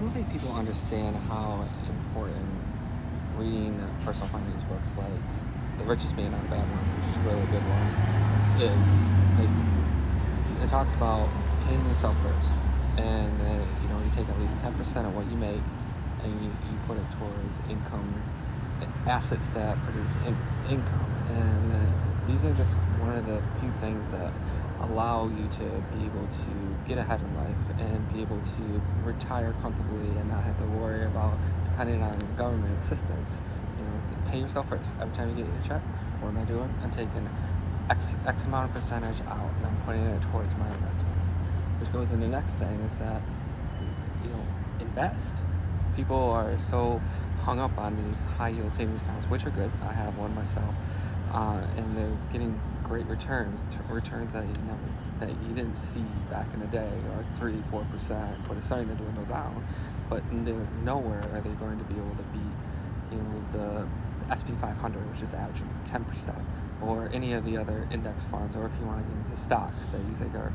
don't think people understand how important reading personal finance books like The Richest Man Not a Bad One, which is a really good one, is. Like, it talks about paying yourself first, and you take at least 10% of what you make, and you put it towards income, assets that produce income, and these are just one of the few things that allow you to be able to get ahead in life and be able to retire comfortably and not have to worry about depending on government assistance. Pay yourself first. Every time you get your check, what am I doing? I'm taking X amount of percentage out and I'm putting it towards my investments. Which goes in the next thing is that, invest. People are so hung up on these high yield savings accounts, which are good. I have one myself, and they're getting great returns that you didn't see back in the day, or 3-4%, but it's starting to dwindle down. But nowhere are they going to be able to beat, the SP 500, which is averaging 10%, or any of the other index funds, or if you want to get into stocks that you think are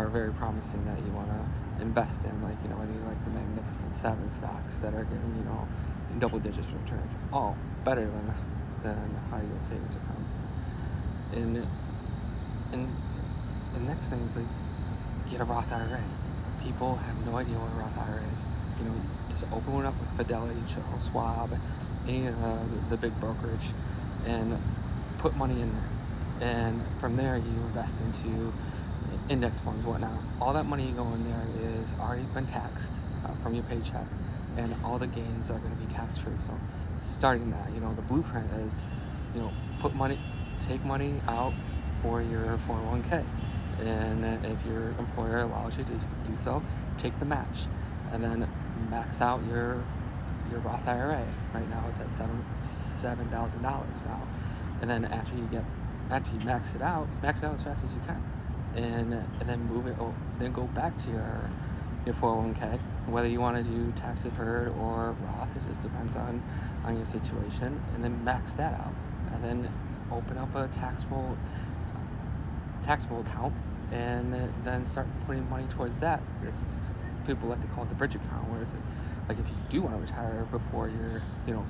very promising that you want to invest in, like any like the Magnificent Seven stocks that are getting double-digit returns, all better than high yield savings accounts. And the next thing is, like, get a Roth IRA. People have no idea what a Roth IRA is. Just open one up with Fidelity, Charles Schwab, any of the big brokerage, and put money in there. And from there, you invest into index funds, whatnot. All that money you go in there is already been taxed from your paycheck, and all the gains are going to be tax free. So starting that, the blueprint is, take money out for your 401k, and if your employer allows you to do so, take the match, and then max out your Roth IRA. Right now it's at $7,000 now, and then after you max it out as fast as you can, and then then go back to your 401k, whether you want to do tax deferred or Roth. It just depends on your situation, and then max that out, and then open up a taxable account, and then start putting money towards that. People like to call it the bridge account, where it's like if you do want to retire before you're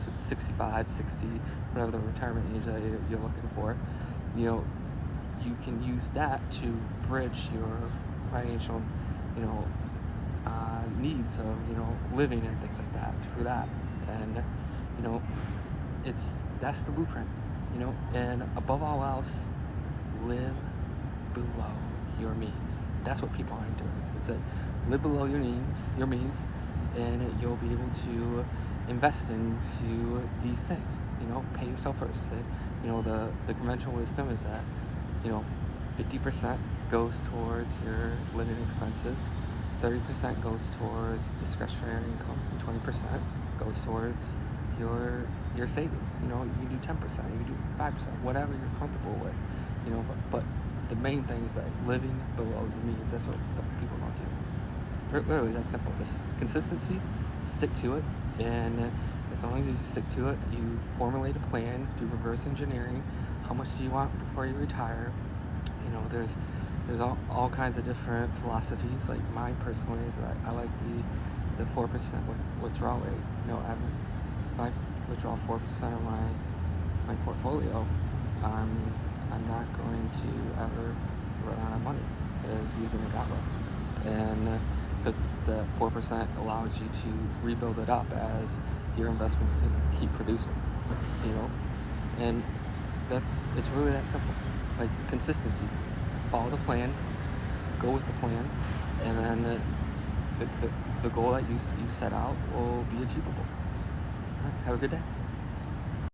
65, 60, whatever the retirement age that you're looking for, you can use that to bridge your financial needs of living and things like that through that. And that's the blueprint. And above all else, live below your means. That's what people aren't doing. It's that live below your means, and you'll be able to invest into these things. Pay yourself first. The conventional wisdom is that 50% goes towards your living expenses, 30% goes towards discretionary income, and 20% goes towards your savings. You can do 10%, you can do 5%, whatever you're comfortable with. But the main thing is that living below your means. That's what people don't do. Really, that's simple. Just consistency, stick to it, and as long as you stick to it, you formulate a plan, do reverse engineering. How much do you want before you retire? There's all kinds of different philosophies. Like mine personally is that I like the 4% withdrawal rate. If I withdraw 4% of my portfolio, I'm not going to ever run out of money as using it that way. And because the 4% allows you to rebuild it up as your investments can keep producing, and it's really that simple. Like consistency, follow the plan, go with the plan, and then the goal that you set out will be achievable. All right, have a good day.